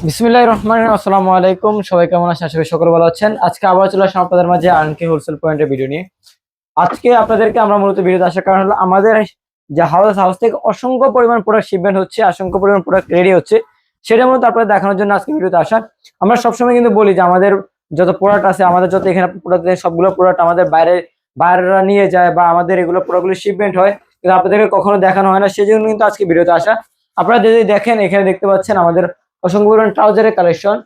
বিসমিল্লাহির রহমানির রহিম। আসসালামু আলাইকুম, সবাই কেমন আছেন? আশা করি সকলে ভালো আছেন। আজকে আবার চলে আসলাম আপনাদের মাঝে আরএনকে হোলসেল পয়েন্টের ভিডিও নিয়ে। আজকে আপনাদেরকে আমরা মূলত ভিডিওতে আসার কারণ হলো আমাদের যে হাউস থেকে অসংখ্য পরিমাণ প্রোডাক্ট শিপমেন্ট হচ্ছে, অসংখ্য পরিমাণ প্রোডাক্ট রেডি হচ্ছে, সেটা মূলত আপনাদের দেখানোর জন্য আজকে ভিডিওতে আসা। আমরা সবসময় কিন্তু বলি যে আমাদের যত প্রোডাক্ট আছে, আমাদের যত এখানে প্রোডাক্ট সবগুলো প্রোডাক্ট আমাদের বাইরেরা নিয়ে যায় বা আমাদের এগুলো প্রোডাক্টগুলো শিপমেন্ট হয়, কিন্তু আপনাদেরকে কখনো দেখানো হয় না। সেই জন্য কিন্তু আজকে ভিডিওতে আসা। আপনারা যদি দেখেন, এখানে দেখতে পাচ্ছেন আমাদের অসংখ্য পরিমাণ ট্রাউজারের কালেকশন।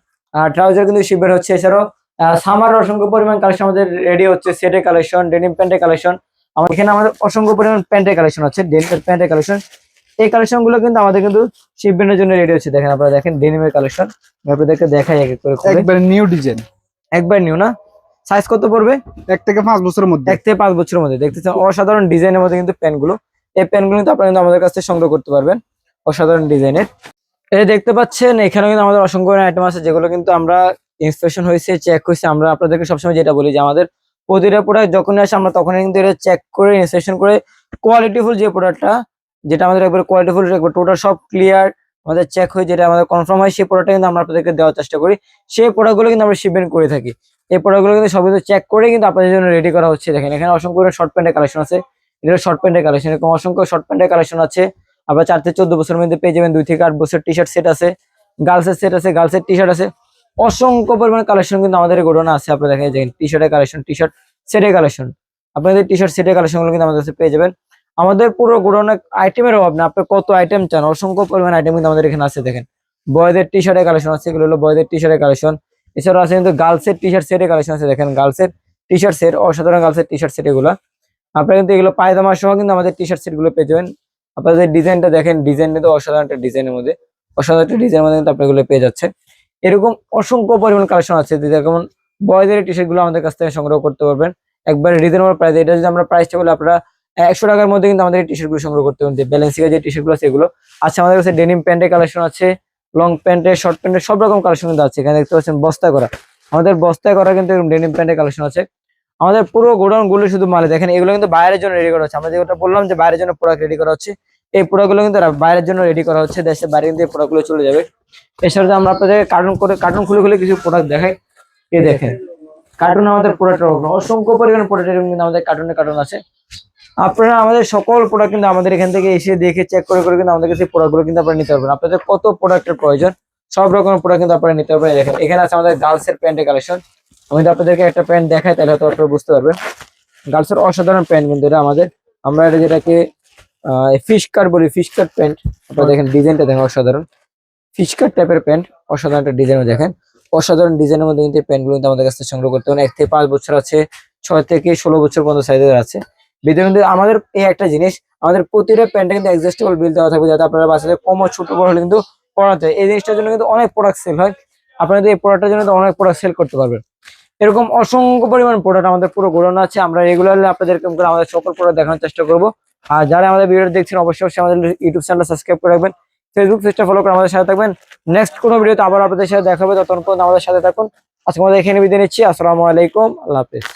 ট্রাউজার কিন্তু শিপমেন্ট হচ্ছে। এছাড়াও সামার অসংখ্য পরিমাণ কালেকশন আমাদের রেডি হচ্ছে, সেটের কালেকশন, ডেনিম প্যান্টের কালেকশন। এখানে আমাদের অসংখ্য পরিমাণ প্যান্টের কালেকশন আছে, ডেনিমের প্যান্টের কালেকশন। এই কালেকশন গুলো কিন্তু আমাদের কিন্তু শিপমেন্টের জন্য রেডি হচ্ছে। দেখেন, আপনারা দেখেন ডেনিমের কালেকশন, আপনাদেরকে দেখাই এক এক করে খুলে। একবার নিউ ডিজাইন, একবার নিউ না? সাইজ কত পড়বে? 1 থেকে 5 বছরের মধ্যে। 1 থেকে 5 বছরের মধ্যে। দেখতেছেন অসাধারণ ডিজাইনের মধ্যে কিন্তু প্যান্টগুলো। এই প্যান্টগুলো কিন্তু আপনারা কিন্তু আমাদের কাছ থেকে সংগ্রহ করতে পারবেন, অসাধারণ ডিজাইনের। এই দেখতে পাচ্ছেন এখানে কিন্তু আমাদের অসংখ্য আইটেম আছে, যেগুলো কিন্তু আমরা ইন্সপেকশন হয়েছে, চেক হয়েছে। আমরা আপনাদেরকে সবসময় যেটা বলি যে আমাদের প্রতিটা প্রোডাক্ট যখনই আসে আমরা তখনই কিন্তু এটা চেক করে, ইন্সপেকশন করে কোয়ালিটিফুল যে প্রোডাক্টটা, যেটা আমাদের একবার কোয়ালিটিফুল, একবার টোটাল সব ক্লিয়ার আমাদের চেক হয়ে যেটা আমাদের কনফার্ম হয়, সেই প্রোডাক্টটা কিন্তু আমরা আপনাদেরকে দেওয়ার চেষ্টা করি। সেই প্রোডাক্টগুলো কিন্তু আমরা শিপমেন্ট করে থাকি। এই প্রোডাক্টগুলো কিন্তু সব কিছু চেক করে কিন্তু আপনাদের জন্য রেডি করা হচ্ছে। দেখেন, এখানে অসংখ্য শর্ট প্যান্টের কালেকশন আছে। এটা শর্ট প্যান্টের কালেকশন, এরকম অসংখ্য শর্ট প্যান্টের কালেকশন আছে। আবার 4 থেকে 14 বছরের মধ্যে পেয়ে যাবেন। 2 থেকে 8 বছর টি শার্ট সেট আছে, গার্লসের সেট আছে, গার্লসের টি শার্ট আছে। অসংখ্য পরিমাণ কালেকশন কিন্তু আমাদের গোডাউনে আছে। আপনারা দেখেন যে টি শার্টের কালেকশন, টি শার্ট সেটের কালেকশন, আপনাদের টি শার্ট সেটের কালেকশন গুলো কিন্তু আমাদের কাছে পেয়ে যাবেন। আমাদের পুরো গোডাউনে আইটেমের অভাব না। আপনি কত আইটেম চান, অসংখ্য পরিমাণ আইটেম কিন্তু আমাদের এখানে আছে। দেখেন, বয়দের টি শার্টের কালেকশন আছে, এগুলো হলো বয়দের টি শার্টের কালেকশন। এছাড়াও আছে কিন্তু গার্লসের টি শার্ট সেটের কালেকশন আছে। দেখেন, গার্লসের টি শার্ট সেট, অসাধারণ গার্লসের টি শার্ট সেট এগুলো। আপনারা কিন্তু এগুলো পায়জামা সহ কিন্তু আমাদের টি শার্ট সেট গুলো পেয়ে যাবেন। আপনাদের ডিজাইনটা দেখেন, ডিজাইন কিন্তু অসাধারণ একটা ডিজাইনের মধ্যে, অসাধারণ একটা ডিজাইনের মধ্যে কিন্তু আপনার এগুলো পেয়ে যাচ্ছে। এরকম অসংখ্য পরিমাণ কালেকশন আছে, যেমন বয়দের টি শার্ট গুলো আমাদের কাছ থেকে সংগ্রহ করতে পারবেন একবারে রিজনেবল প্রাইস। এটা যদি আমরা প্রাইসটা বলি, আপনারা 100 টাকার মধ্যে কিন্তু আমাদের এই টি শার্ট গুলো সংগ্রহ করতে পারবেন। ব্যালেন্সিয়া যে টি শার্ট গুলো আছে এগুলো আচ্ছা। আমাদের কাছে ডেনিম প্যান্টের কালেকশন আছে, লং প্যান্টের, শর্ট প্যান্টের, সব রকম কালেকশন কিন্তু আছে। এখানে দেখতে পাচ্ছেন বস্তা করা, আমাদের বস্তায় করা কিন্তু ডেনিম প্যান্টের কালেকশন আছে। আমাদের পুরো গোডাউন গুলো শুধু মালে দেখেন, এগুলো কিন্তু বাইরের জন্য রেডি করা হচ্ছে। আমরা যেটা বললাম যে বাইরের জন্য প্রোডাক্ট রেডি করা হচ্ছে, এই প্রোডাক্ট গুলো কিন্তু বাইরের জন্য রেডি করা হচ্ছে। দেশের বাইরে কিন্তু এই প্রোডাক্ট গুলো চলে যাবে। এছাড়া আমরা আপনাদের কার্টুন খুলে খুলে কিছু প্রোডাক্ট দেখাই। এই দেখেন, কার্টুন আমাদের প্রোডাক্ট অসংখ্য পরিমাণ প্রোডাক্ট কিন্তু আমাদের কার্টুন আছে। আপনারা আমাদের সকল প্রোডাক্ট কিন্তু আমাদের এখান থেকে এসে দেখে চেক করে করে কিন্তু আমাদের কাছে প্রোডাক্টগুলো কিন্তু আপনারা নিতে পারবেন। আপনাদের কত প্রোডাক্টের প্রয়োজন, সব রকমের প্রোডাক্ট কিন্তু আপনারা নিতে পারবেন। দেখেন, এখানে আছে আমাদের গার্লসের প্যান্টের কালেকশন। আমি যদি আপনাদেরকে একটা প্যান্ট দেখাই তাহলে হয়তো আপনারা বুঝতে পারবেন। গার্লসের অসাধারণ প্যান্ট কিন্তু এটা আমাদের, আমরা এটা যেটাকে ফিশ কাট বলি, ফিশ কাট প্যান্ট। আপনারা দেখেন ডিজাইনটা দেখেন, অসাধারণ ফিশ কাট টাইপের প্যান্ট, অসাধারণ একটা ডিজাইন দেখেন। অসাধারণ ডিজাইনের মধ্যে কিন্তু এই প্যান্টগুলো কিন্তু আমাদের কাছ থেকে সংগ্রহ করতে পারেন। 1 থেকে 5 বছর আছে, 6 থেকে 16 বছর পর্যন্ত সাইজের আছে। ভিতরে কিন্তু আমাদের এই একটা জিনিস, আমাদের প্রতিটা প্যান্টে কিন্তু অ্যাডজাস্টেবল বিল দেওয়া থাকবে, যাতে আপনারা বাচ্চাদের কম ছোট বড় হলে কিন্তু পড়াতে হয়। এই জিনিসটার জন্য কিন্তু অনেক প্রোডাক্ট সেল হয়। আপনাদের এই প্রোডাক্টের জন্য অনেক প্রোডাক্ট সেল করতে পারবেন। এরকম অসংখ্য পরিমাণ প্রোডাক্ট আমাদের পুরো গোডাউন আছে। আমরা রেগুলারলি আপনাদেরকে আমাদের সকল প্রোডাক্ট দেখানোর চেষ্টা করবো। আর যারা আমাদের ভিডিও দেখছেন অবশ্যই আমাদের ইউটিউব চ্যানেল সাবস্ক্রাইব করে রাখবেন, ফেসবুক পেজটা ফলো করে আমাদের সাথে থাকবেন। নেক্সট কোনো ভিডিওতে আবার আপনাদের সাথে দেখা হবে, ততক্ষণ পর্যন্ত আমাদের সাথে থাকুন। আজকে আমাদের এখানে বিদায় নিচ্ছি। আসসালামু আলাইকুম, আল্লাহ হাফেজ।